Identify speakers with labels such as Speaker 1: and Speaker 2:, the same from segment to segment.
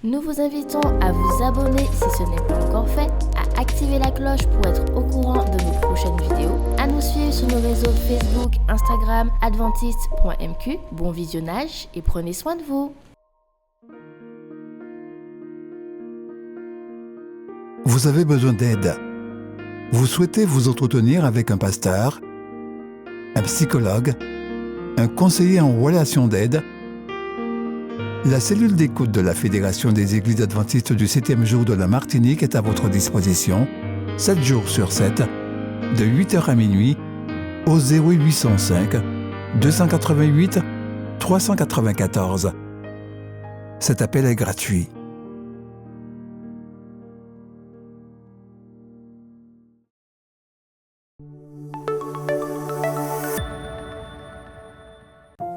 Speaker 1: Nous vous invitons à vous abonner si ce n'est pas encore fait, à activer la cloche pour être au courant de nos prochaines vidéos, à nous suivre sur nos réseaux Facebook, Instagram, adventiste.mq. Bon visionnage et prenez soin de vous.
Speaker 2: Vous avez besoin d'aide. Vous souhaitez vous entretenir avec un pasteur, un psychologue, un conseiller en relation d'aide. La cellule d'écoute de la Fédération des Églises adventistes du 7e jour de la Martinique est à votre disposition, 7 jours sur 7, de 8h à minuit, au 0805 288 394. Cet appel est gratuit.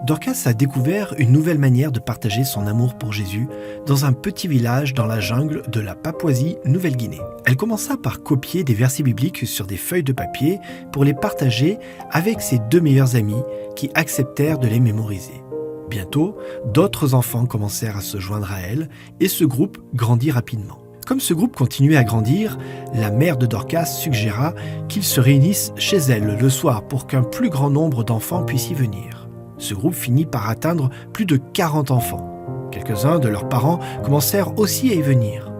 Speaker 3: Dorcas a découvert une nouvelle manière de partager son amour pour Jésus dans un petit village dans la jungle de la Papouasie-Nouvelle-Guinée. Elle commença par copier des versets bibliques sur des feuilles de papier pour les partager avec ses 2 meilleurs amis qui acceptèrent de les mémoriser. Bientôt, d'autres enfants commencèrent à se joindre à elle et ce groupe grandit rapidement. Comme ce groupe continuait à grandir, la mère de Dorcas suggéra qu'ils se réunissent chez elle le soir pour qu'un plus grand nombre d'enfants puissent y venir. Ce groupe finit par atteindre plus de 40 enfants. Quelques-uns de leurs parents commencèrent aussi à y venir.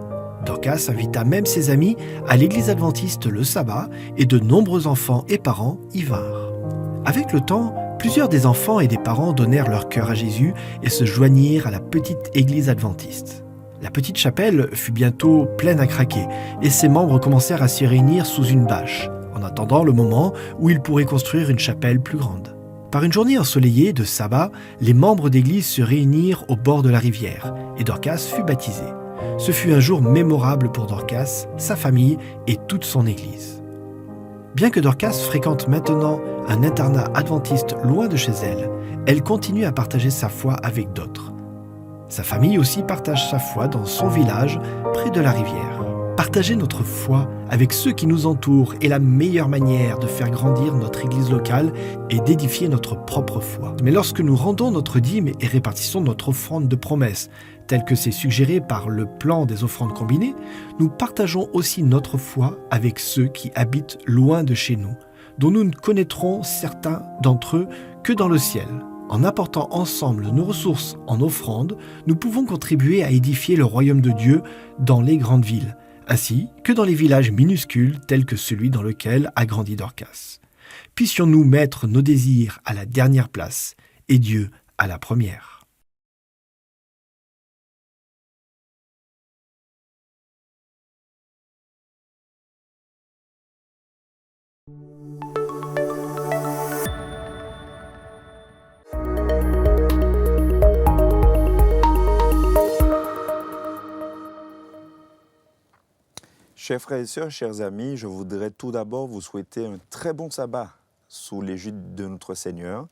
Speaker 3: Dorcas invita même ses amis à l'église adventiste le sabbat et de nombreux enfants et parents y vinrent. Avec le temps, plusieurs des enfants et des parents donnèrent leur cœur à Jésus et se joignirent à la petite église adventiste. La petite chapelle fut bientôt pleine à craquer et ses membres commencèrent à s'y réunir sous une bâche, en attendant le moment où ils pourraient construire une chapelle plus grande. Par une journée ensoleillée de sabbat, les membres d'église se réunirent au bord de la rivière et Dorcas fut baptisée. Ce fut un jour mémorable pour Dorcas, sa famille et toute son église. Bien que Dorcas fréquente maintenant un internat adventiste loin de chez elle, elle continue à partager sa foi avec d'autres. Sa famille aussi partage sa foi dans son village près de la rivière. Partager notre foi avec ceux qui nous entourent est la meilleure manière de faire grandir notre église locale et d'édifier notre propre foi. Mais lorsque nous rendons notre dîme et répartissons notre offrande de promesses, tel que c'est suggéré par le plan des offrandes combinées, nous partageons aussi notre foi avec ceux qui habitent loin de chez nous, dont nous ne connaîtrons certains d'entre eux que dans le ciel. En apportant ensemble nos ressources en offrande, nous pouvons contribuer à édifier le royaume de Dieu dans les grandes villes, ainsi que dans les villages minuscules tels que celui dans lequel a grandi Dorcas. Puissions-nous mettre nos désirs à la dernière place et Dieu à la première.
Speaker 4: Chers frères et sœurs, chers amis, je voudrais tout d'abord vous souhaiter un très bon sabbat sous l'égide de notre Seigneur.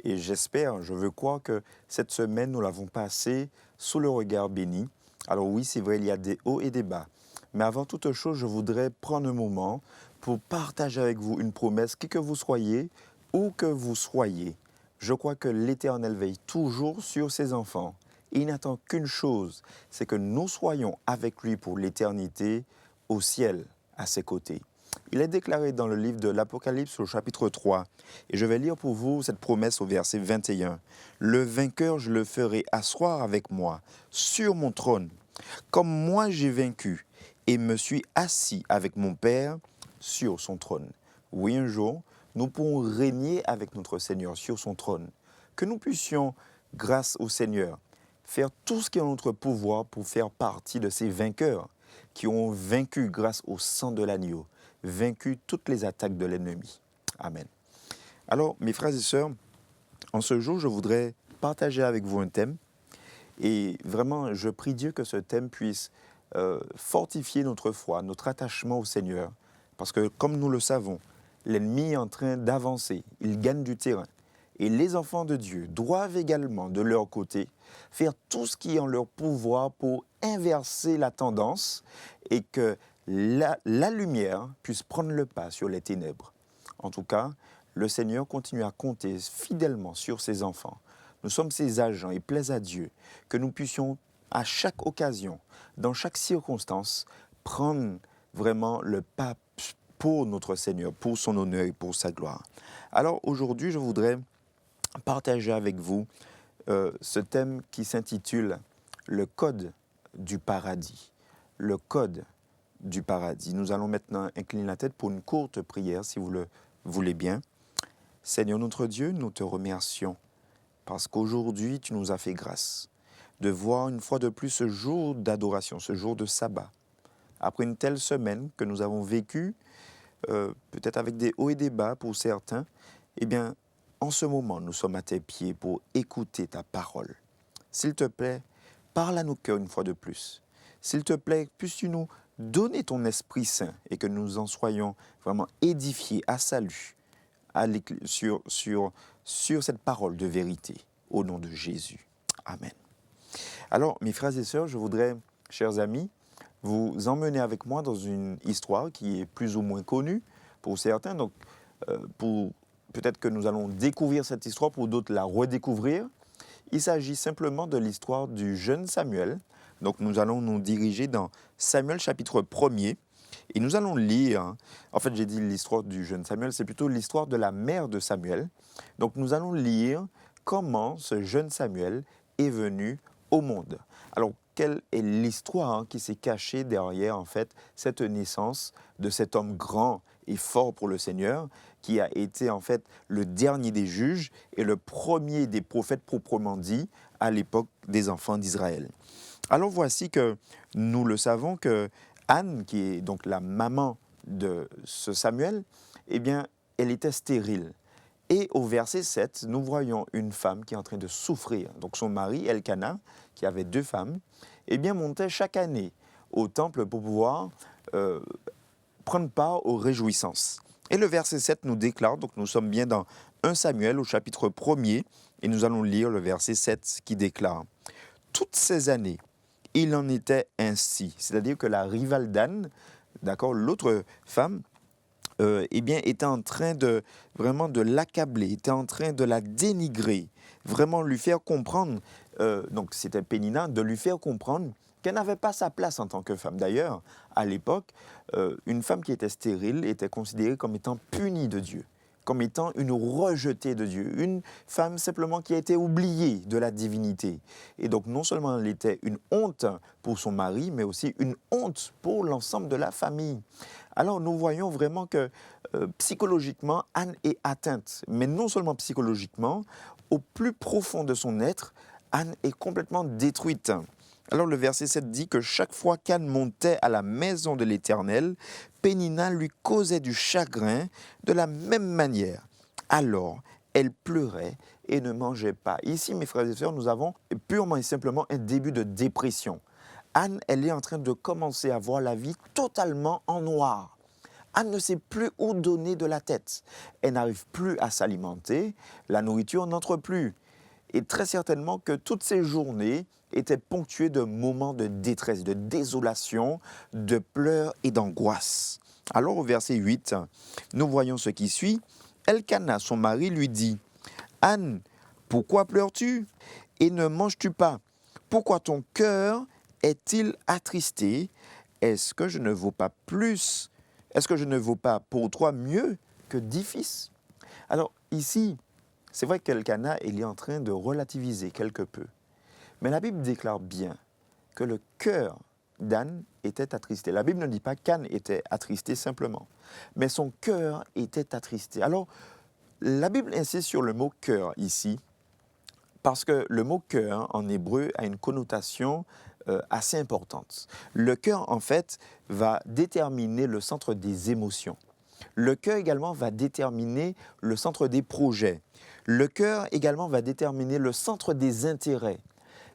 Speaker 4: Et j'espère, je veux croire que cette semaine, nous l'avons passée sous le regard béni. Alors oui, c'est vrai, il y a des hauts et des bas. Mais avant toute chose, je voudrais prendre un moment pour partager avec vous une promesse, qui que vous soyez, où que vous soyez. Je crois que l'Éternel veille toujours sur ses enfants. Et il n'attend qu'une chose, c'est que nous soyons avec lui pour l'éternité, au ciel, à ses côtés. Il est déclaré dans le livre de l'Apocalypse au chapitre 3, et je vais lire pour vous cette promesse au verset 21. « Le vainqueur, je le ferai asseoir avec moi sur mon trône, comme moi j'ai vaincu et me suis assis avec mon Père sur son trône. » Oui, un jour, nous pourrons régner avec notre Seigneur sur son trône. Que nous puissions, grâce au Seigneur, faire tout ce qui est en notre pouvoir pour faire partie de ces vainqueurs qui ont vaincu grâce au sang de l'agneau, vaincu toutes les attaques de l'ennemi. Amen. Alors, mes frères et sœurs, en ce jour, je voudrais partager avec vous un thème. Et vraiment, je prie Dieu que ce thème puisse fortifier notre foi, notre attachement au Seigneur. Parce que, comme nous le savons, l'ennemi est en train d'avancer, il gagne du terrain. Et les enfants de Dieu doivent également, de leur côté, faire tout ce qui est en leur pouvoir pour inverser la tendance et que la lumière puisse prendre le pas sur les ténèbres. En tout cas, le Seigneur continue à compter fidèlement sur ses enfants. Nous sommes ses agents et plaise à Dieu que nous puissions à chaque occasion, dans chaque circonstance, prendre vraiment le pas pour notre Seigneur, pour son honneur et pour sa gloire. Alors aujourd'hui, je voudrais partager avec vous ce thème qui s'intitule « Le code du paradis ». Le code du paradis. Nous allons maintenant incliner la tête pour une courte prière, si vous le voulez bien. Seigneur notre Dieu, nous te remercions parce qu'aujourd'hui, tu nous as fait grâce de voir une fois de plus ce jour d'adoration, ce jour de sabbat. Après une telle semaine que nous avons vécue, peut-être avec des hauts et des bas pour certains, eh bien, en ce moment, nous sommes à tes pieds pour écouter ta parole. S'il te plaît, parle à nos cœurs une fois de plus. S'il te plaît, puisses-tu nous donner ton Esprit Saint et que nous en soyons vraiment édifiés à salut sur cette parole de vérité, au nom de Jésus. Amen. Alors, mes frères et sœurs, je voudrais, chers amis, vous emmener avec moi dans une histoire qui est plus ou moins connue pour certains. Donc, peut-être que nous allons découvrir cette histoire, pour d'autres la redécouvrir. Il s'agit simplement de l'histoire du jeune Samuel. Donc, nous allons nous diriger dans Samuel chapitre 1er. Et nous allons lire, en fait j'ai dit l'histoire du jeune Samuel, c'est plutôt l'histoire de la mère de Samuel. Donc nous allons lire comment ce jeune Samuel est venu au monde. Alors quelle est l'histoire qui s'est cachée derrière en fait cette naissance de cet homme grand et fort pour le Seigneur, qui a été en fait le dernier des juges et le premier des prophètes proprement dit à l'époque des enfants d'Israël. Alors voici que nous le savons que Anne, qui est donc la maman de ce Samuel, eh bien, elle était stérile. Et au verset 7, nous voyons une femme qui est en train de souffrir. Donc son mari, Elkana, qui avait 2 femmes, eh bien, montait chaque année au temple pour pouvoir prendre part aux réjouissances. Et le verset 7 nous déclare, donc nous sommes bien dans 1 Samuel au chapitre 1er, et nous allons lire le verset 7 qui déclare « Toutes ces années, il en était ainsi », c'est-à-dire que la rivale d'Anne, d'accord, l'autre femme, eh bien, était en train de vraiment de l'accabler, était en train de la dénigrer, vraiment lui faire comprendre, donc c'était Pénina, de lui faire comprendre qu'elle n'avait pas sa place en tant que femme. D'ailleurs, à l'époque, une femme qui était stérile était considérée comme étant punie de Dieu, comme étant une rejetée de Dieu, une femme simplement qui a été oubliée de la divinité. Et donc non seulement elle était une honte pour son mari, mais aussi une honte pour l'ensemble de la famille. Alors nous voyons vraiment que psychologiquement, Anne est atteinte, mais non seulement psychologiquement, au plus profond de son être, Anne est complètement détruite. Alors le verset 7 dit que chaque fois qu'Anne montait à la maison de l'Éternel, Pénina lui causait du chagrin de la même manière. Alors, elle pleurait et ne mangeait pas. Ici, mes frères et sœurs, nous avons purement et simplement un début de dépression. Anne, elle est en train de commencer à voir la vie totalement en noir. Anne ne sait plus où donner de la tête. Elle n'arrive plus à s'alimenter, la nourriture n'entre plus. Et très certainement que toutes ces journées étaient ponctuées de moments de détresse, de désolation, de pleurs et d'angoisse. Alors au verset 8, nous voyons ce qui suit. Elkana, son mari, lui dit « Anne, pourquoi pleures-tu et ne manges-tu pas? Pourquoi ton cœur est-il attristé? Est-ce que je ne vaux pas plus? Est-ce que je ne vaux pas pour toi mieux que 10 fils ?» Alors ici, c'est vrai qu'Elkana, il est en train de relativiser quelque peu. Mais la Bible déclare bien que le cœur d'Anne était attristé. La Bible ne dit pas qu'Anne était attristée simplement, mais son cœur était attristé. Alors, la Bible insiste sur le mot « cœur » ici, parce que le mot « cœur » en hébreu a une connotation assez importante. Le cœur, en fait, va déterminer le centre des émotions. Le cœur également va déterminer le centre des projets. Le cœur également va déterminer le centre des intérêts.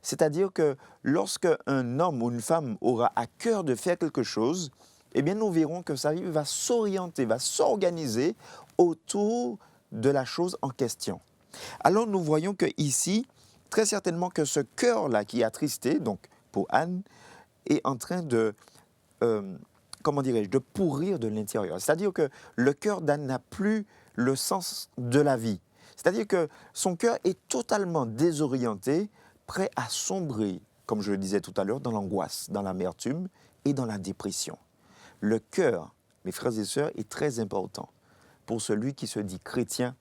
Speaker 4: C'est-à-dire que lorsque un homme ou une femme aura à cœur de faire quelque chose, eh bien nous verrons que sa vie va s'orienter, va s'organiser autour de la chose en question. Alors nous voyons que ici, très certainement que ce cœur-là qui est attristé, donc pour Anne, est en train de de pourrir de l'intérieur. C'est-à-dire que le cœur d'Anne n'a plus le sens de la vie. C'est-à-dire que son cœur est totalement désorienté, prêt à sombrer comme je le disais tout à l'heure, dans l'angoisse, dans l'amertume et dans la dépression. Le cœur, mes frères et sœurs, est très important pour celui qui se dit chrétien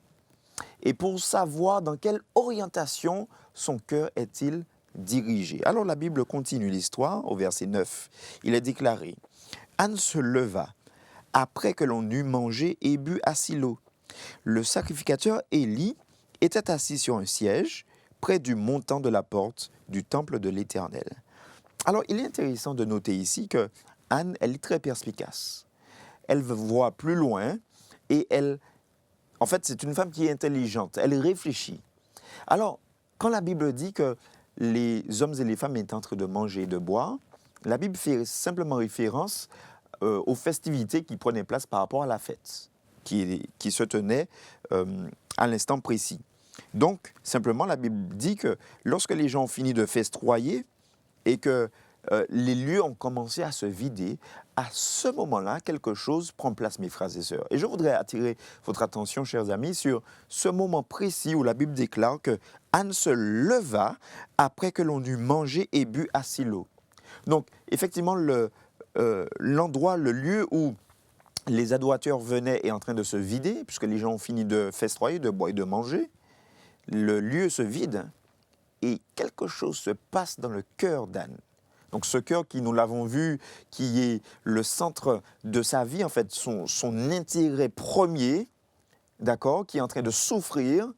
Speaker 4: et pour savoir dans quelle orientation son cœur est-il dirigé. Alors la Bible continue l'histoire au verset 9. Il est déclaré « Anne se leva après que l'on eut mangé et bu à Silo. Le sacrificateur Élie était assis sur un siège près du montant de la porte du temple de l'Éternel. » Alors il est intéressant de noter ici que Anne, elle est très perspicace. Elle voit plus loin et en fait, c'est une femme qui est intelligente. Elle réfléchit. Alors, quand la Bible dit que les hommes et les femmes étaient en train de manger et de boire, la Bible fait simplement référence aux festivités qui prenaient place par rapport à la fête, qui se tenait à l'instant précis. Donc, simplement, la Bible dit que lorsque les gens ont fini de festoyer et que les lieux ont commencé à se vider, à ce moment-là, quelque chose prend place, mes frères et sœurs. Et je voudrais attirer votre attention, chers amis, sur ce moment précis où la Bible déclare que Anne se leva après que l'on eut mangé et bu à Silo. Donc, effectivement, l'endroit, le lieu où les adorateurs venaient est en train de se vider, puisque les gens ont fini de festoyer, de boire et de manger. Le lieu se vide et quelque chose se passe dans le cœur d'Anne. Donc ce cœur qui, nous l'avons vu, qui est le centre de sa vie, en fait, son intérêt premier, d'accord, qui est en train de souffrir,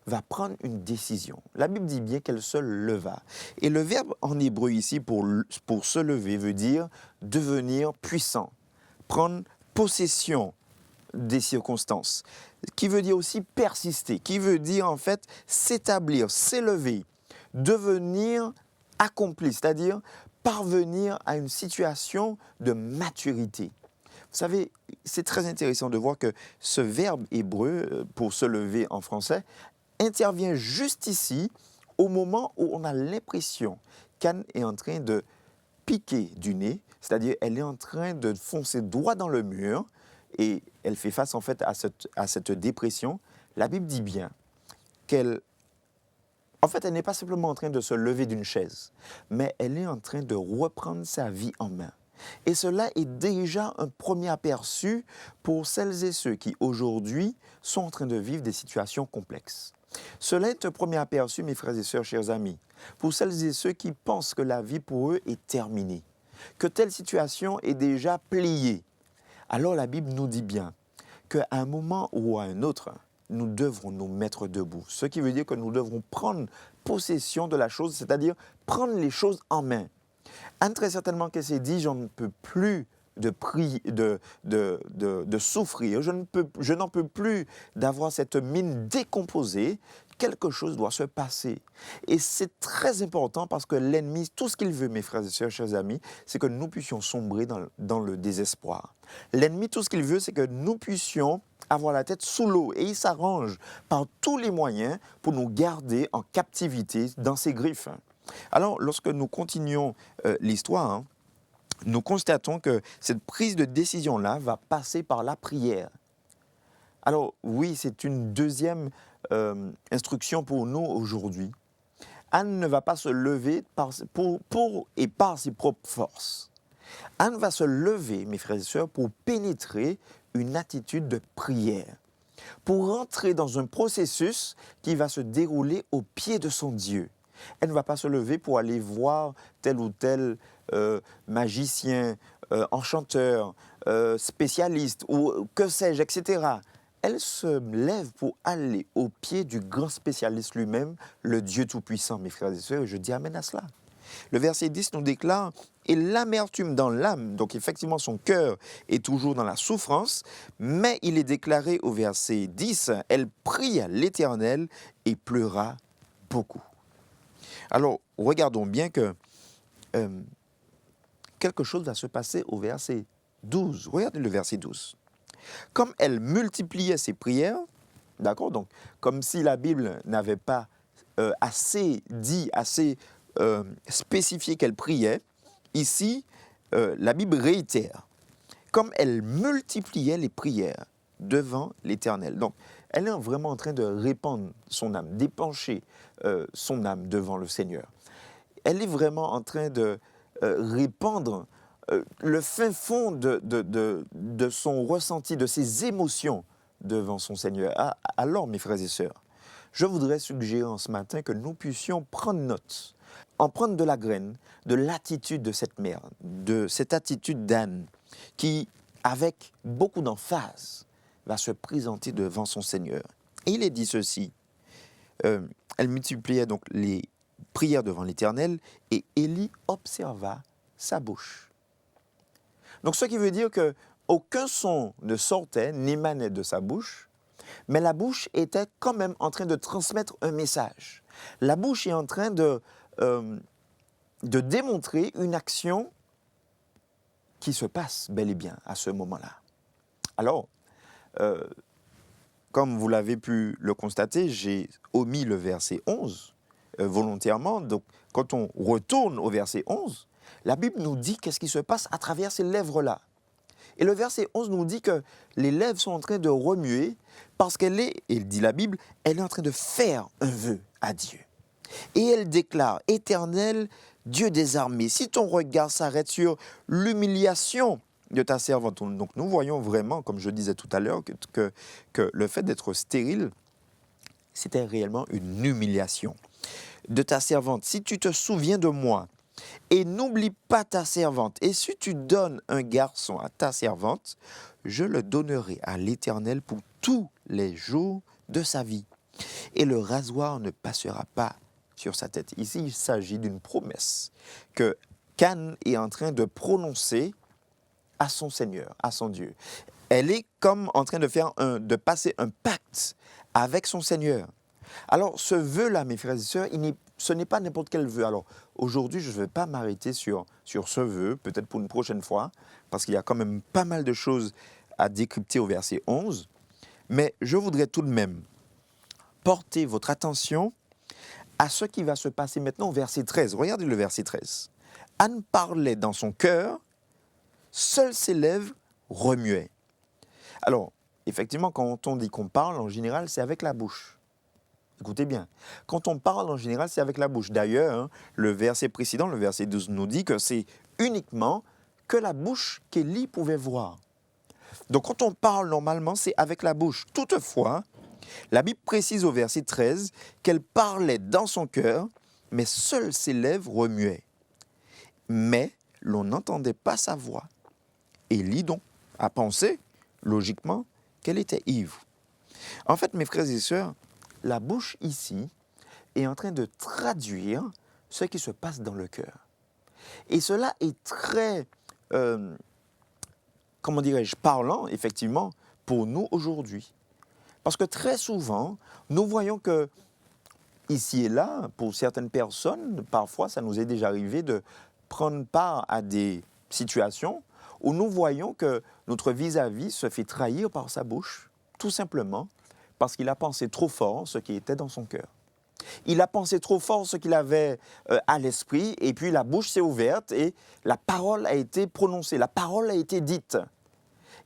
Speaker 4: va prendre une décision. La Bible dit bien qu'elle se leva. Et le verbe en hébreu ici pour se lever veut dire devenir puissant, prendre possession des circonstances, qui veut dire aussi persister, qui veut dire en fait s'établir, s'élever, devenir accompli, c'est-à-dire parvenir à une situation de maturité. Vous savez, c'est très intéressant de voir que ce verbe hébreu, pour se lever en français, intervient juste ici, au moment où on a l'impression qu'Anne est en train de piquer du nez, c'est-à-dire elle est en train de foncer droit dans le mur, et elle fait face en fait à cette dépression. La Bible dit bien qu'elle... En fait, elle n'est pas simplement en train de se lever d'une chaise, mais elle est en train de reprendre sa vie en main. Et cela est déjà un premier aperçu pour celles et ceux qui, aujourd'hui, sont en train de vivre des situations complexes. Cela est un premier aperçu, mes frères et sœurs, chers amis, pour celles et ceux qui pensent que la vie pour eux est terminée, que telle situation est déjà pliée. Alors la Bible nous dit bien qu'à un moment ou à un autre, nous devrons nous mettre debout. Ce qui veut dire que nous devrons prendre possession de la chose, c'est-à-dire prendre les choses en main. Anne, très certainement qu'elle s'est dit, j'en ne peux plus de souffrir, je n'en peux plus d'avoir cette mine décomposée, quelque chose doit se passer. Et c'est très important parce que l'ennemi, tout ce qu'il veut, mes frères et sœurs, chers amis, c'est que nous puissions sombrer dans le désespoir. L'ennemi, tout ce qu'il veut, c'est que nous puissions avoir la tête sous l'eau. Et il s'arrange par tous les moyens pour nous garder en captivité dans ses griffes. Alors, lorsque nous continuons l'histoire, nous constatons que cette prise de décision-là va passer par la prière. Alors, oui, c'est une deuxième instruction pour nous aujourd'hui. Anne ne va pas se lever par ses propres forces. Anne va se lever, mes frères et sœurs, pour pénétrer une attitude de prière, pour entrer dans un processus qui va se dérouler au pied de son Dieu. Elle ne va pas se lever pour aller voir tel ou tel magicien, enchanteur, spécialiste, ou que sais-je, etc. Elle se lève pour aller au pied du grand spécialiste lui-même, le Dieu Tout-Puissant, mes frères et sœurs, et je dis amen à cela. Le verset 10 nous déclare « Et l'amertume dans l'âme », donc effectivement son cœur est toujours dans la souffrance, mais il est déclaré au verset 10 « Elle pria l'Éternel et pleura beaucoup ». Alors, regardons bien que quelque chose va se passer au verset 12. Regardez le verset 12. Comme elle multipliait ses prières, d'accord, donc comme si la Bible n'avait pas assez spécifié qu'elle priait, ici, la Bible réitère. Comme elle multipliait les prières devant l'Éternel. Donc, elle est vraiment en train de répandre son âme, d'épancher son âme devant le Seigneur. elle est vraiment en train de répandre le fin fond de son ressenti, de ses émotions devant son Seigneur. Alors, mes frères et sœurs, je voudrais suggérer en ce matin que nous puissions prendre note, en prendre de la graine, de l'attitude de cette mère, de cette attitude d'Anne, qui, avec beaucoup d'emphase, va se présenter devant son Seigneur. Et il est dit ceci, elle multipliait donc les prières devant l'Éternel, et Élie observa sa bouche. Donc ce qui veut dire qu'aucun son ne sortait, n'émanait de sa bouche, mais la bouche était quand même en train de transmettre un message. La bouche est en train de démontrer une action qui se passe bel et bien à ce moment-là. Alors, comme vous l'avez pu le constater, j'ai omis le verset 11 volontairement. Donc, quand on retourne au verset 11, la Bible nous dit qu'est-ce qui se passe à travers ces lèvres-là. Et le verset 11 nous dit que les lèvres sont en train de remuer parce qu'elle est, il dit la Bible, elle est en train de faire un vœu à Dieu. Et elle déclare, « Éternel, Dieu des armées, si ton regard s'arrête sur l'humiliation de ta servante. » Donc nous voyons vraiment, comme je disais tout à l'heure, que le fait d'être stérile, c'était réellement une humiliation de ta servante. Si tu te souviens de moi, et n'oublie pas ta servante, et si tu donnes un garçon à ta servante, je le donnerai à l'Éternel pour tous les jours de sa vie. Et le rasoir ne passera pas sur sa tête. Ici, il s'agit d'une promesse que qu'Anne est en train de prononcer à son Seigneur, à son Dieu. Elle est comme en train de passer un pacte avec son Seigneur. Alors, ce vœu-là, mes frères et sœurs, ce n'est pas n'importe quel vœu. Alors, aujourd'hui, je ne vais pas m'arrêter sur ce vœu, peut-être pour une prochaine fois, parce qu'il y a quand même pas mal de choses à décrypter au verset 11. Mais je voudrais tout de même porter votre attention à ce qui va se passer maintenant au verset 13. Regardez le verset 13. Anne parlait dans son cœur, seules ses lèvres remuaient. Alors, effectivement, quand on dit qu'on parle, en général, c'est avec la bouche. Écoutez bien, quand on parle en général, c'est avec la bouche. D'ailleurs, le verset précédent, le verset 12, nous dit que c'est uniquement que la bouche qu'Élie pouvait voir. Donc quand on parle normalement, c'est avec la bouche. Toutefois, la Bible précise au verset 13 qu'elle parlait dans son cœur, mais seules ses lèvres remuaient. Mais l'on n'entendait pas sa voix. Élie donc a pensé, logiquement, qu'elle était ivre. En fait, mes frères et sœurs, la bouche ici est en train de traduire ce qui se passe dans le cœur. Et cela est très, parlant, effectivement, pour nous aujourd'hui. Parce que très souvent, nous voyons que, ici et là, pour certaines personnes, parfois, ça nous est déjà arrivé de prendre part à des situations où nous voyons que notre vis-à-vis se fait trahir par sa bouche, tout simplement, parce qu'il a pensé trop fort ce qui était dans son cœur. Il a pensé trop fort ce qu'il avait à l'esprit, et puis la bouche s'est ouverte et la parole a été prononcée, la parole a été dite.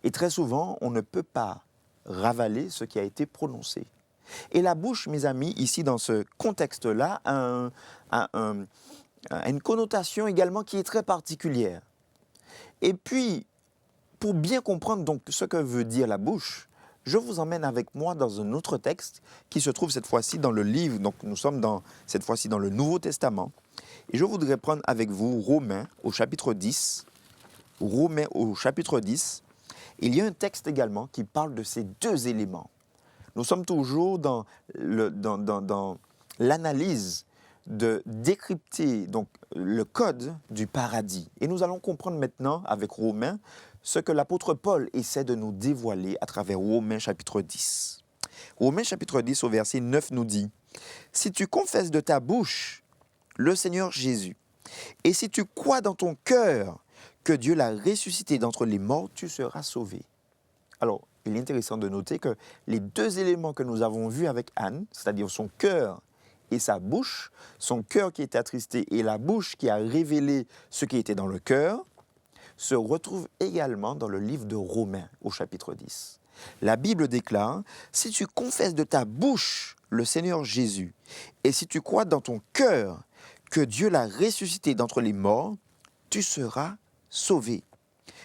Speaker 4: Et très souvent, on ne peut pas ravaler ce qui a été prononcé. Et la bouche, mes amis, ici dans ce contexte-là, a une connotation également qui est très particulière. Et puis, pour bien comprendre donc ce que veut dire la bouche, je vous emmène avec moi dans un autre texte qui se trouve cette fois-ci dans le livre, donc nous sommes cette fois-ci dans le Nouveau Testament. Et je voudrais prendre avec vous Romains au chapitre 10. Romains au chapitre 10. Il y a un texte également qui parle de ces deux éléments. Nous sommes toujours dans l'analyse de décrypter donc, le code du paradis. Et nous allons comprendre maintenant avec Romains ce que l'apôtre Paul essaie de nous dévoiler à travers Romains chapitre 10. Romains chapitre 10 au verset 9 nous dit « Si tu confesses de ta bouche le Seigneur Jésus, et si tu crois dans ton cœur que Dieu l'a ressuscité d'entre les morts, tu seras sauvé. » Alors, il est intéressant de noter que les deux éléments que nous avons vus avec Anne, c'est-à-dire son cœur et sa bouche, son cœur qui était attristé et la bouche qui a révélé ce qui était dans le cœur, se retrouvent également dans le livre de Romains au chapitre 10. La Bible déclare « Si tu confesses de ta bouche le Seigneur Jésus, et si tu crois dans ton cœur que Dieu l'a ressuscité d'entre les morts, tu seras sauvé.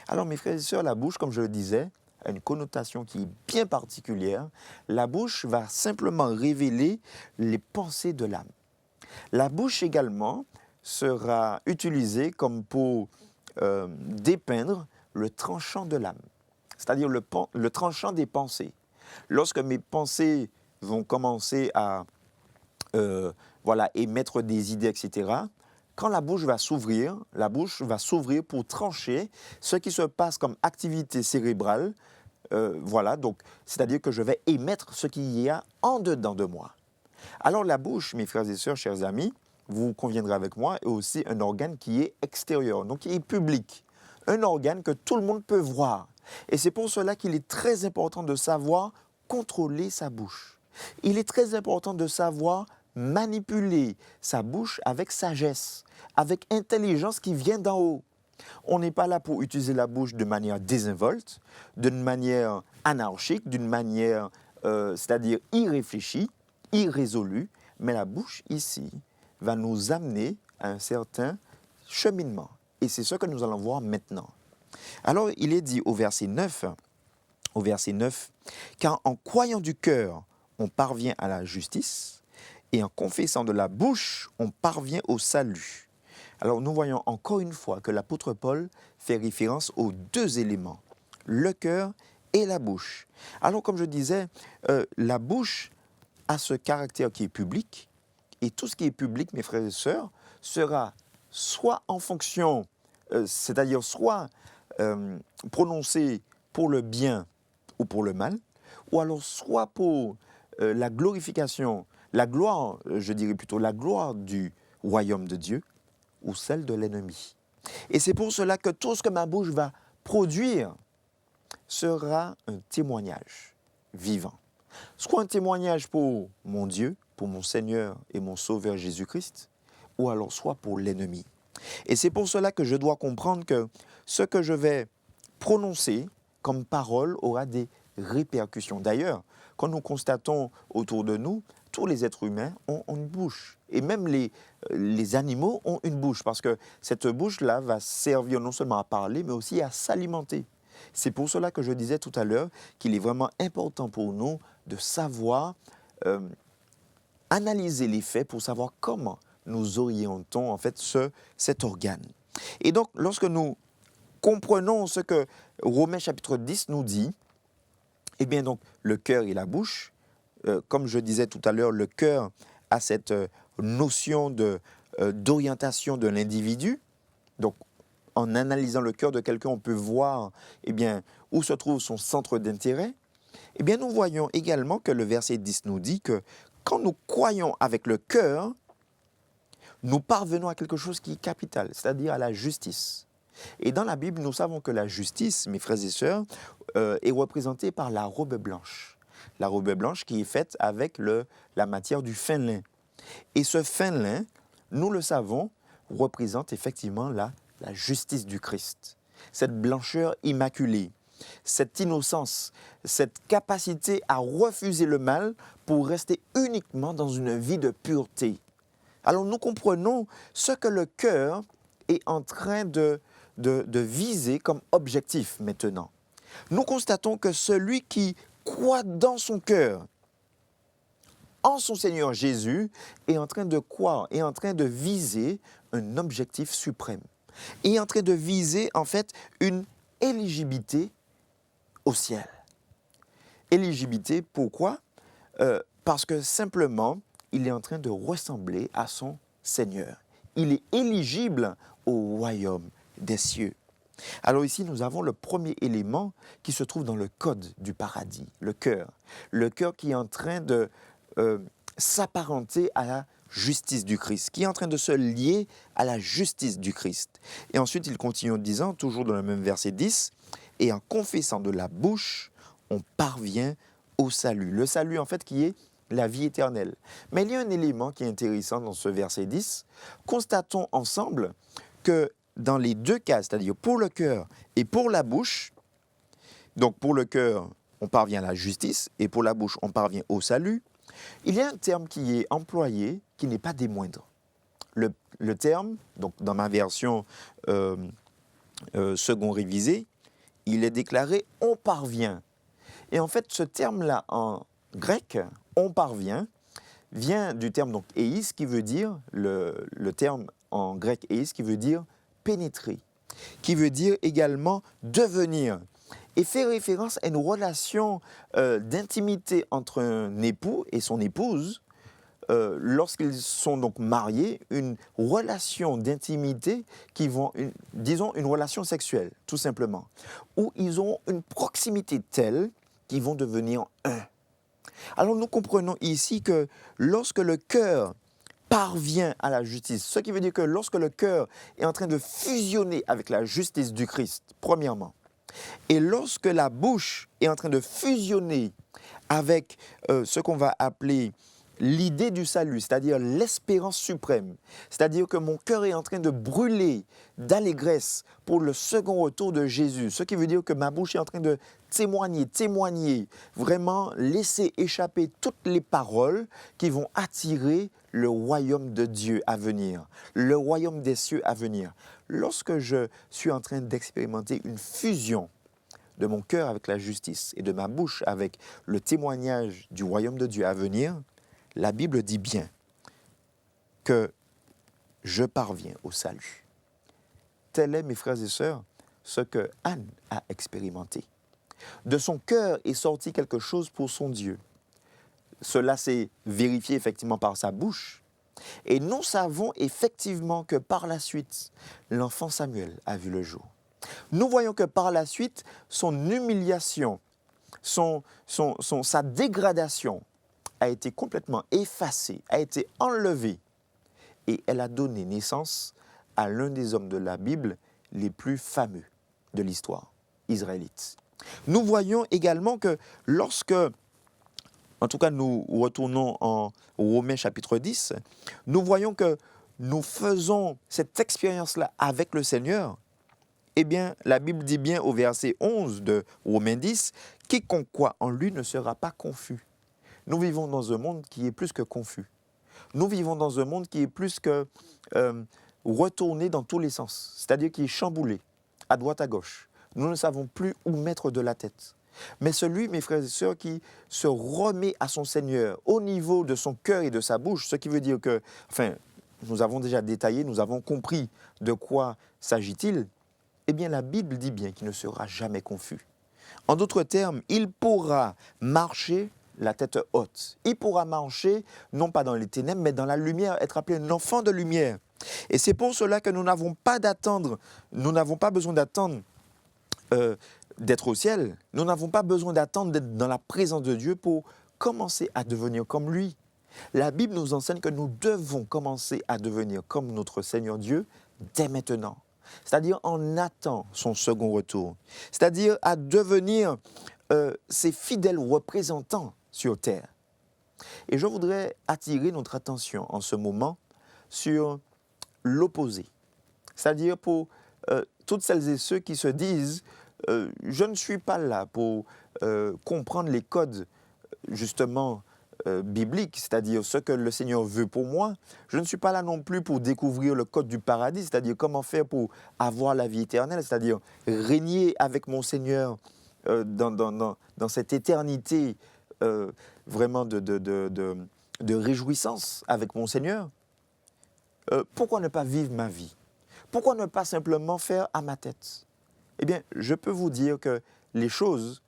Speaker 4: Alors mes frères et sœurs, la bouche, comme je le disais, a une connotation qui est bien particulière. La bouche va simplement révéler les pensées de l'âme. La bouche également sera utilisée comme pour dépeindre le tranchant de l'âme, c'est-à-dire le tranchant des pensées. Lorsque mes pensées vont commencer à émettre des idées, etc., quand la bouche va s'ouvrir pour trancher ce qui se passe comme activité cérébrale. Donc, c'est-à-dire que je vais émettre ce qu'il y a en dedans de moi. Alors la bouche, mes frères et sœurs, chers amis, vous conviendrez avec moi, est aussi un organe qui est extérieur, donc qui est public. Un organe que tout le monde peut voir. Et c'est pour cela qu'il est très important de savoir contrôler sa bouche. Il est très important de savoir manipuler sa bouche avec sagesse, avec intelligence qui vient d'en haut. On n'est pas là pour utiliser la bouche de manière désinvolte, d'une manière anarchique, d'une manière, c'est-à-dire irréfléchie, irrésolue, mais la bouche ici va nous amener à un certain cheminement. Et c'est ce que nous allons voir maintenant. Alors, il est dit au verset 9, « Car en croyant du cœur, on parvient à la justice, et en confessant de la bouche, on parvient au salut. » Alors, nous voyons encore une fois que l'apôtre Paul fait référence aux deux éléments, le cœur et la bouche. Alors, comme je disais, la bouche a ce caractère qui est public, et tout ce qui est public, mes frères et sœurs, sera soit en fonction, c'est-à-dire soit prononcé pour le bien ou pour le mal, ou alors soit pour la glorification, la gloire, je dirais plutôt la gloire du royaume de Dieu, ou celle de l'ennemi. Et c'est pour cela que tout ce que ma bouche va produire sera un témoignage vivant. Soit un témoignage pour mon Dieu, pour mon Seigneur et mon Sauveur Jésus-Christ, ou alors soit pour l'ennemi. Et c'est pour cela que je dois comprendre que ce que je vais prononcer comme parole aura des répercussions. D'ailleurs, quand nous constatons autour de nous, tous les êtres humains ont une bouche. Et même les animaux ont une bouche, parce que cette bouche-là va servir non seulement à parler, mais aussi à s'alimenter. C'est pour cela que je disais tout à l'heure qu'il est vraiment important pour nous de savoir analyser les faits pour savoir comment nous orientons en fait cet organe. Et donc, lorsque nous comprenons ce que Romains chapitre 10 nous dit, eh bien donc, le cœur et la bouche, comme je disais tout à l'heure, le cœur a cette notion d'orientation de l'individu. Donc, en analysant le cœur de quelqu'un, on peut voir eh bien, où se trouve son centre d'intérêt. Eh bien, nous voyons également que le verset 10 nous dit que quand nous croyons avec le cœur, nous parvenons à quelque chose qui est capital, c'est-à-dire à la justice. Et dans la Bible, nous savons que la justice, mes frères et sœurs, est représentée par la robe blanche. La robe blanche qui est faite avec la matière du fin lin. Et ce fin lin, nous le savons, représente effectivement la justice du Christ. Cette blancheur immaculée, cette innocence, cette capacité à refuser le mal pour rester uniquement dans une vie de pureté. Alors nous comprenons ce que le cœur est en train de viser comme objectif maintenant. Nous constatons que celui qui croit dans son cœur, en son Seigneur Jésus, est en train de croire, est en train de viser un objectif suprême, est en train de viser en fait une éligibilité au ciel. Éligibilité, pourquoi ? Parce que simplement, il est en train de ressembler à son Seigneur. Il est éligible au royaume des cieux. Alors ici, nous avons le premier élément qui se trouve dans le code du paradis, le cœur. Le cœur qui est en train de s'apparenter à la justice du Christ, qui est en train de se lier à la justice du Christ. Et ensuite, il continue en disant, toujours dans le même verset 10, « Et en confessant de la bouche, on parvient au salut. » Le salut, en fait, qui est la vie éternelle. Mais il y a un élément qui est intéressant dans ce verset 10. Constatons ensemble que dans les deux cas, c'est-à-dire pour le cœur et pour la bouche, donc pour le cœur, on parvient à la justice, et pour la bouche, on parvient au salut, il y a un terme qui est employé qui n'est pas des moindres. le terme, donc dans ma version second révisée, il est déclaré « on parvient ». Et en fait, ce terme-là en grec, « on parvient », vient du terme donc « eis » qui veut dire, le terme en grec « eis » qui veut dire « pénétrer », qui veut dire également « devenir ». Et fait référence à une relation d'intimité entre un époux et son épouse, lorsqu'ils sont donc mariés, une relation d'intimité qui vont, disons, une relation sexuelle, tout simplement, où ils ont une proximité telle qu'ils vont devenir un. Alors nous comprenons ici que lorsque le cœur parvient à la justice, ce qui veut dire que lorsque le cœur est en train de fusionner avec la justice du Christ, premièrement, et lorsque la bouche est en train de fusionner avec ce qu'on va appeler l'idée du salut, c'est-à-dire l'espérance suprême, c'est-à-dire que mon cœur est en train de brûler d'allégresse pour le second retour de Jésus, ce qui veut dire que ma bouche est en train de témoigner, vraiment laisser échapper toutes les paroles qui vont attirer le royaume de Dieu à venir, le royaume des cieux à venir. Lorsque je suis en train d'expérimenter une fusion de mon cœur avec la justice et de ma bouche avec le témoignage du royaume de Dieu à venir, la Bible dit bien que je parviens au salut. Tel est, mes frères et sœurs, ce que Anne a expérimenté. De son cœur est sorti quelque chose pour son Dieu. Cela s'est vérifié effectivement par sa bouche. Et nous savons effectivement que par la suite, l'enfant Samuel a vu le jour. Nous voyons que par la suite, son humiliation, sa dégradation a été complètement effacée, a été enlevée. Et elle a donné naissance à l'un des hommes de la Bible les plus fameux de l'histoire israélite. Nous voyons également que lorsque, en tout cas nous retournons en Romains chapitre 10, nous voyons que nous faisons cette expérience-là avec le Seigneur. Eh bien, la Bible dit bien au verset 11 de Romains 10, « Quiconque croit en lui ne sera pas confus ». Nous vivons dans un monde qui est plus que confus. Nous vivons dans un monde qui est plus que retourné dans tous les sens, c'est-à-dire qui est chamboulé, à droite, à gauche. Nous ne savons plus où mettre de la tête. Mais celui, mes frères et sœurs, qui se remet à son Seigneur au niveau de son cœur et de sa bouche, ce qui veut dire que, nous avons déjà détaillé, nous avons compris de quoi s'agit-il, eh bien la Bible dit bien qu'il ne sera jamais confus. En d'autres termes, il pourra marcher la tête haute. Il pourra marcher, non pas dans les ténèbres, mais dans la lumière, être appelé un enfant de lumière. Et c'est pour cela que nous n'avons pas besoin d'attendre d'être au ciel. Nous n'avons pas besoin d'attendre d'être dans la présence de Dieu pour commencer à devenir comme lui. La Bible nous enseigne que nous devons commencer à devenir comme notre Seigneur Dieu dès maintenant. C'est-à-dire en attendant son second retour. C'est-à-dire à devenir ses fidèles représentants sur terre. Et je voudrais attirer notre attention en ce moment sur l'opposé. C'est-à-dire pour toutes celles et ceux qui se disent « je ne suis pas là pour comprendre les codes justement bibliques, c'est-à-dire ce que le Seigneur veut pour moi. Je ne suis pas là non plus pour découvrir le code du paradis, c'est-à-dire comment faire pour avoir la vie éternelle, c'est-à-dire régner avec mon Seigneur dans cette éternité vraiment de réjouissance avec mon Seigneur. Pourquoi ne pas vivre ma vie? Pourquoi ne pas simplement faire à ma tête? Eh bien, je peux vous dire que les choses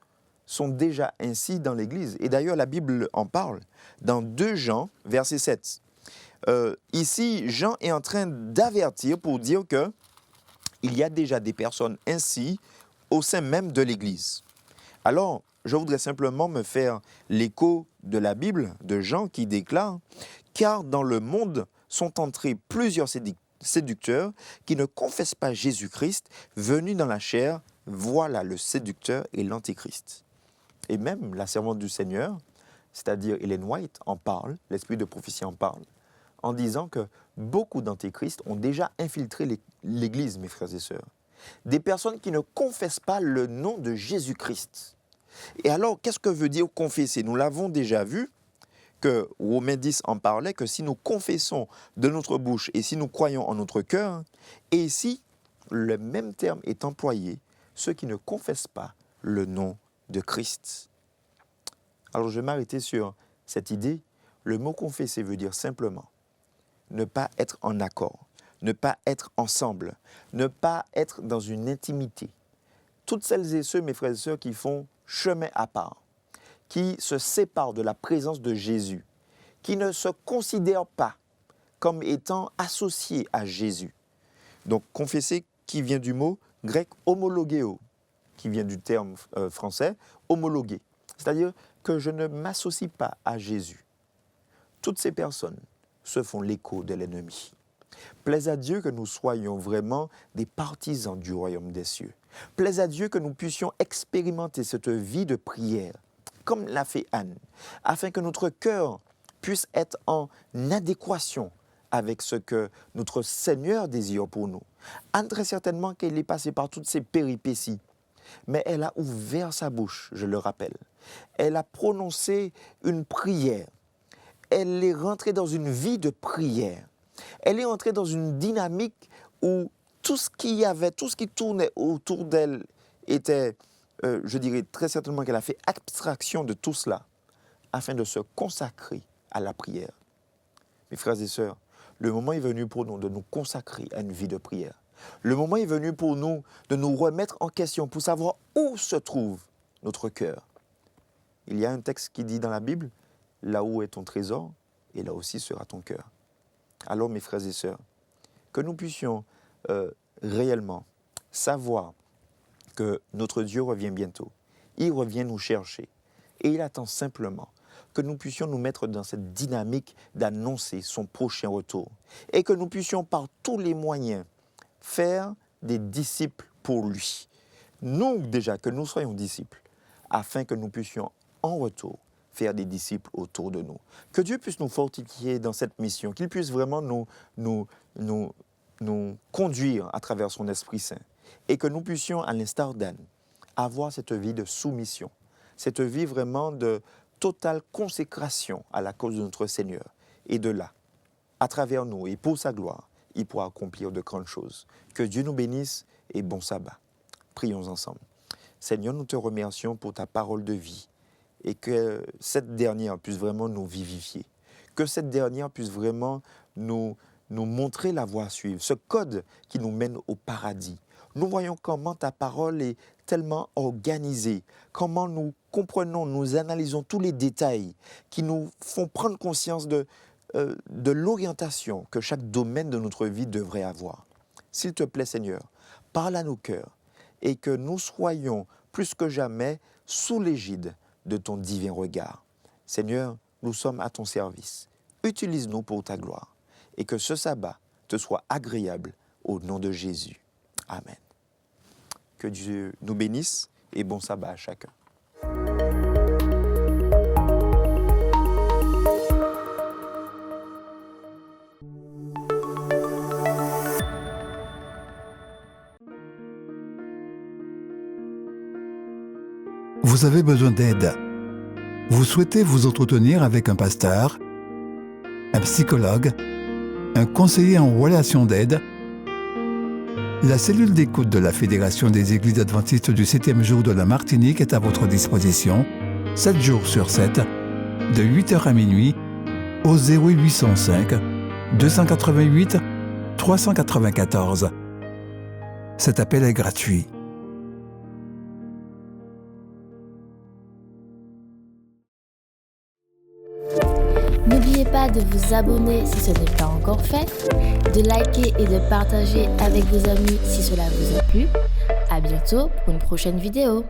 Speaker 4: sont déjà ainsi dans l'Église. Et d'ailleurs, la Bible en parle dans 2 Jean, verset 7. Ici, Jean est en train d'avertir pour dire qu'il y a déjà des personnes ainsi au sein même de l'Église. Alors, je voudrais simplement me faire l'écho de la Bible de Jean qui déclare « Car dans le monde sont entrés plusieurs séducteurs qui ne confessent pas Jésus-Christ venu dans la chair, voilà le séducteur et l'antéchrist. » Et même la servante du Seigneur, c'est-à-dire Ellen White, en parle, l'esprit de prophétie en parle, en disant que beaucoup d'antéchrists ont déjà infiltré l'Église, mes frères et sœurs. Des personnes qui ne confessent pas le nom de Jésus-Christ. Et alors, qu'est-ce que veut dire confesser? Nous l'avons déjà vu, que Romains 10 en parlait, que si nous confessons de notre bouche et si nous croyons en notre cœur, et ici, le même terme est employé, ceux qui ne confessent pas le nom de Christ. Alors je vais m'arrêter sur cette idée. Le mot confesser veut dire simplement ne pas être en accord, ne pas être ensemble, ne pas être dans une intimité. Toutes celles et ceux, mes frères et sœurs, qui font chemin à part, qui se séparent de la présence de Jésus, qui ne se considèrent pas comme étant associés à Jésus. Donc confesser qui vient du mot grec homologéo, qui vient du terme français homologué. C'est-à-dire que je ne m'associe pas à Jésus. Toutes ces personnes se font l'écho de l'ennemi. Plaise à Dieu que nous soyons vraiment des partisans du royaume des cieux. Plaise à Dieu que nous puissions expérimenter cette vie de prière, comme l'a fait Anne, afin que notre cœur puisse être en adéquation avec ce que notre Seigneur désire pour nous. Anne, très certainement qu'elle est passée par toutes ces péripéties, mais elle a ouvert sa bouche, je le rappelle. Elle a prononcé une prière. Elle est rentrée dans une vie de prière. Elle est entrée dans une dynamique où tout ce qui tournait autour d'elle était, je dirais très certainement qu'elle a fait abstraction de tout cela afin de se consacrer à la prière. Mes frères et sœurs, le moment est venu pour nous de nous consacrer à une vie de prière. Le moment est venu pour nous de nous remettre en question pour savoir où se trouve notre cœur. Il y a un texte qui dit dans la Bible, « Là où est ton trésor, et là aussi sera ton cœur ». Alors, mes frères et sœurs, que nous puissions réellement savoir que notre Dieu revient bientôt. Il revient nous chercher. Et il attend simplement que nous puissions nous mettre dans cette dynamique d'annoncer son prochain retour. Et que nous puissions par tous les moyens faire des disciples pour lui. Nous, déjà, que nous soyons disciples, afin que nous puissions en retour faire des disciples autour de nous. Que Dieu puisse nous fortifier dans cette mission, qu'il puisse vraiment nous conduire à travers son Esprit Saint et que nous puissions, à l'instar d'Anne, avoir cette vie de soumission, cette vie vraiment de totale consécration à la cause de notre Seigneur. Et de là, à travers nous et pour sa gloire, il pourra accomplir de grandes choses. Que Dieu nous bénisse et bon sabbat. Prions ensemble. Seigneur, nous te remercions pour ta parole de vie et que cette dernière puisse vraiment nous vivifier. Que cette dernière puisse vraiment nous montrer la voie à suivre, ce code qui nous mène au paradis. Nous voyons comment ta parole est tellement organisée, comment nous comprenons, nous analysons tous les détails qui nous font prendre conscience de l'orientation que chaque domaine de notre vie devrait avoir. S'il te plaît, Seigneur, parle à nos cœurs et que nous soyons plus que jamais sous l'égide de ton divin regard. Seigneur, nous sommes à ton service. Utilise-nous pour ta gloire et que ce sabbat te soit agréable au nom de Jésus. Amen. Que Dieu nous bénisse et bon sabbat à chacun.
Speaker 2: Vous avez besoin d'aide. Vous souhaitez vous entretenir avec un pasteur, un psychologue, un conseiller en relation d'aide. La cellule d'écoute de la Fédération des Églises adventistes du 7e jour de la Martinique est à votre disposition, 7 jours sur 7, de 8h à minuit, au 0805 288 394. Cet appel est gratuit.
Speaker 1: N'oubliez pas de vous abonner si ce n'est pas encore fait, de liker et de partager avec vos amis si cela vous a plu. À bientôt pour une prochaine vidéo.